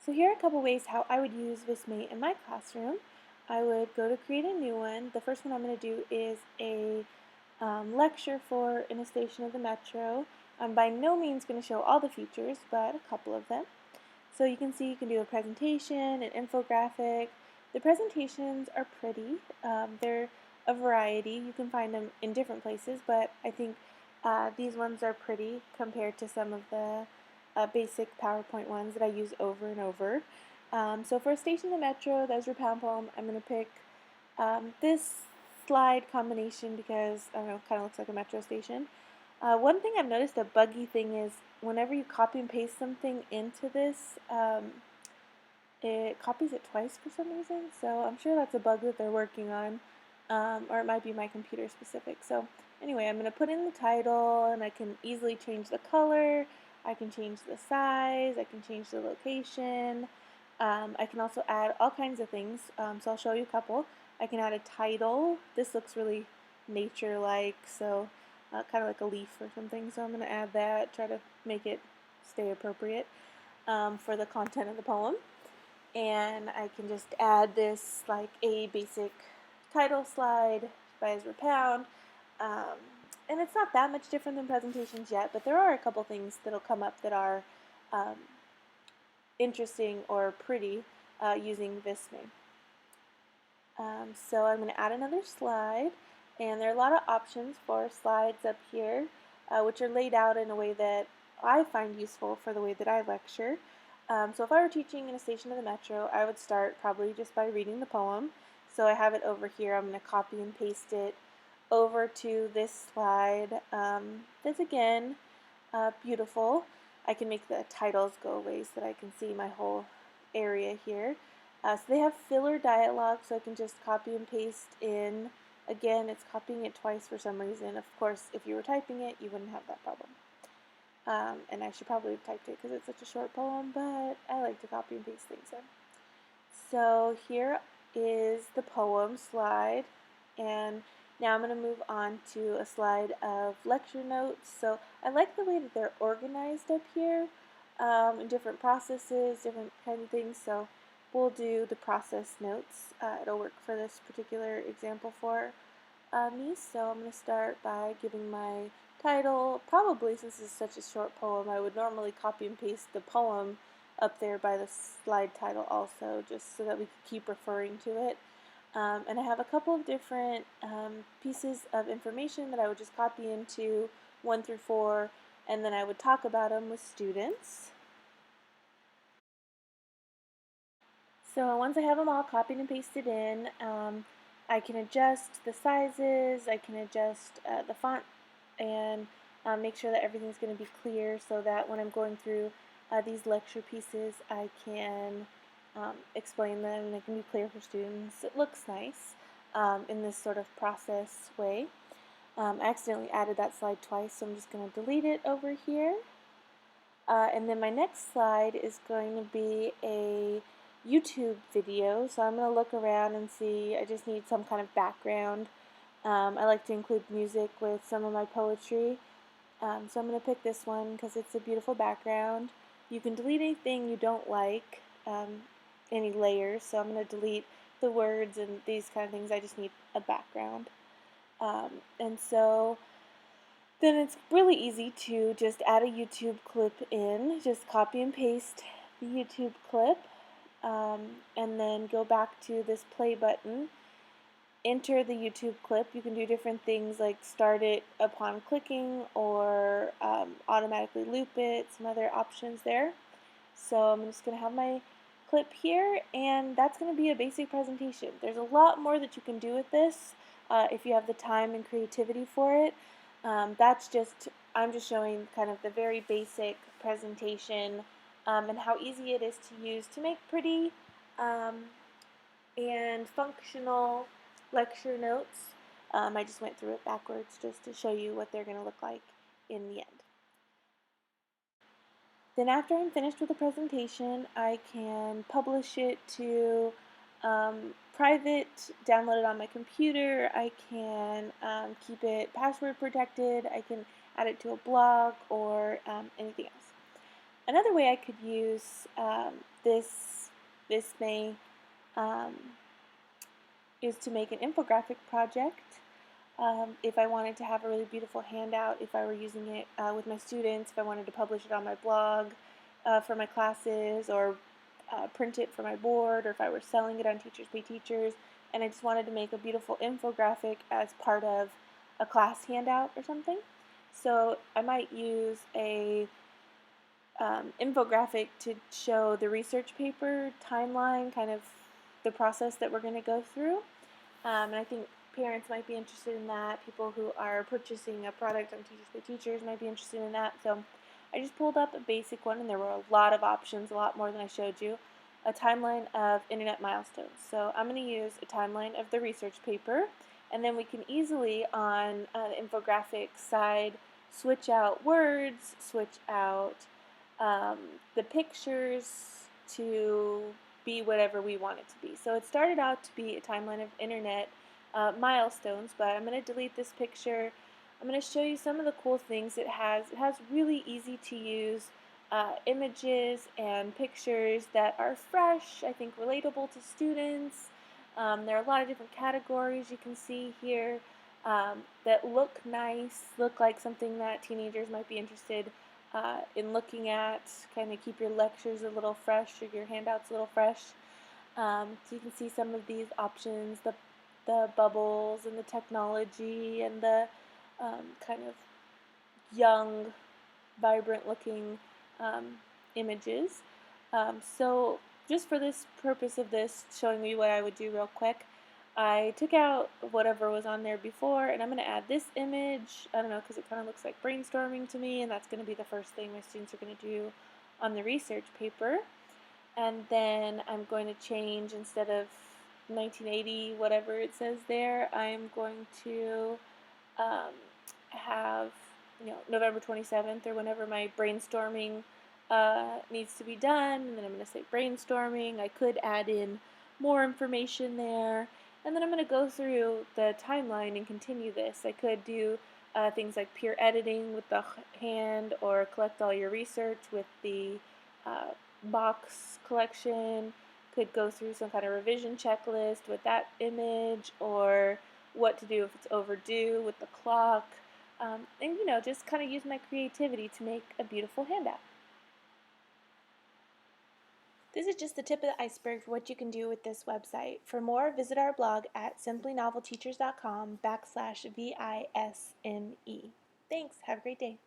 So here are a couple ways how I would use Visme in my classroom. I would go to create a new one. The first one I'm going to do is a lecture for In a Station of the Metro. I'm by no means going to show all the features, but a couple of them. So you can see you can do a presentation, an infographic. The presentations are pretty. They're a variety. You can find them in different places, but I think these ones are pretty compared to some of the basic PowerPoint ones that I use over and over. So for a station in the metro, that's your pound poem, I'm going to pick this slide combination because, I don't know, it kind of looks like a metro station. One thing I've noticed, a buggy thing, is whenever you copy and paste something into this, it copies it twice for some reason. So I'm sure that's a bug that they're working on, or it might be my computer specific. So anyway, I'm going to put in the title, and I can easily change the color, I can change the size, I can change the location. I can also add all kinds of things, so I'll show you a couple. I can add a title. This looks really nature-like, so kind of like a leaf or something, so I'm going to add that, try to make it stay appropriate for the content of the poem. And I can just add this like a basic title slide by Ezra Pound. And it's not that much different than presentations yet, but there are a couple things that'll come up that are interesting or pretty using Visme. So I'm going to add another slide, and there are a lot of options for slides up here, which are laid out in a way that I find useful for the way that I lecture. So if I were teaching in a station of the metro, I would start probably just by reading the poem. So I have it over here. I'm going to copy and paste it over to this slide. That's again beautiful. I can make the titles go away so that I can see my whole area here. So they have filler dialogue, so I can just copy and paste in. Again, it's copying it twice for some reason. Of course, if you were typing it, you wouldn't have that problem. And I should probably have typed it because it's such a short poem, but I like to copy and paste things in. So here is the poem slide, and now I'm going to move on to a slide of lecture notes. So I like the way that they're organized up here in different processes, different kinds of things. So we'll do the process notes. It'll work for this particular example for me. So I'm going to start by giving my title. Probably, since this is such a short poem, I would normally copy and paste the poem up there by the slide title also, just so that we could keep referring to it. And I have a couple of different pieces of information that I would just copy into 1 through 4, and then I would talk about them with students. So once I have them all copied and pasted in, I can adjust the sizes, I can adjust the font, and make sure that everything's going to be clear so that when I'm going through these lecture pieces, I can explain them and they can be clear for students. It looks nice in this sort of process way. I accidentally added that slide twice, so I'm just going to delete it over here. And then my next slide is going to be a YouTube video, so I'm going to look around and see. I just need some kind of background. I like to include music with some of my poetry, so I'm going to pick this one because it's a beautiful background. You can delete anything you don't like, any layers, so I'm going to delete the words and these kind of things. I just need a background. And so then it's really easy to just add a YouTube clip in. Just copy and paste the YouTube clip, and then go back to this play button. Enter the YouTube clip. You can do different things like start it upon clicking or automatically loop it, some other options there. So I'm just going to have my clip here, and that's going to be a basic presentation. There's a lot more that you can do with this if you have the time and creativity for it. I'm just showing kind of the very basic presentation and how easy it is to use to make pretty and functional lecture notes. I just went through it backwards just to show you what they're going to look like in the end. Then after I'm finished with the presentation, I can publish it to private, download it on my computer, I can keep it password protected, I can add it to a blog or anything else. Another way I could use this Visme um, is to make an infographic project. If I wanted to have a really beautiful handout, if I were using it with my students, if I wanted to publish it on my blog for my classes, or print it for my board, or if I were selling it on Teachers Pay Teachers, and I just wanted to make a beautiful infographic as part of a class handout or something. So I might use a infographic to show the research paper timeline, kind of the process that we're going to go through. And I think parents might be interested in that. People who are purchasing a product on Teachers Pay Teachers might be interested in that. So I just pulled up a basic one, and there were a lot of options, a lot more than I showed you. A timeline of internet milestones. So I'm going to use a timeline of the research paper, and then we can easily, on the infographic side, switch out words, switch out um, the pictures to be whatever we want it to be. So it started out to be a timeline of internet milestones, but I'm going to delete this picture. I'm going to show you some of the cool things it has. It has really easy to use images and pictures that are fresh, I think relatable to students. There are a lot of different categories you can see here that look nice, look like something that teenagers might be interested in looking at, kind of keep your lectures a little fresh or your handouts a little fresh. So you can see some of these options, the bubbles and the technology and the kind of young, vibrant looking images. So just for this purpose of this, showing you what I would do real quick, I took out whatever was on there before, and I'm going to add this image. I don't know, because it kind of looks like brainstorming to me, and that's going to be the first thing my students are going to do on the research paper. And then I'm going to change, instead of 1980, whatever it says there, I'm going to um, have, November 27th, or whenever my brainstorming needs to be done, and then I'm going to say brainstorming. I could add in more information there, and then I'm going to go through the timeline and continue this. I could do things like peer editing with the hand, or collect all your research with the box collection. Could go through some kind of revision checklist with that image, or what to do if it's overdue with the clock, and just kind of use my creativity to make a beautiful handout. This is just the tip of the iceberg for what you can do with this website. For more, visit our blog at simplynovelteachers.com/VISME. Thanks. Have a great day.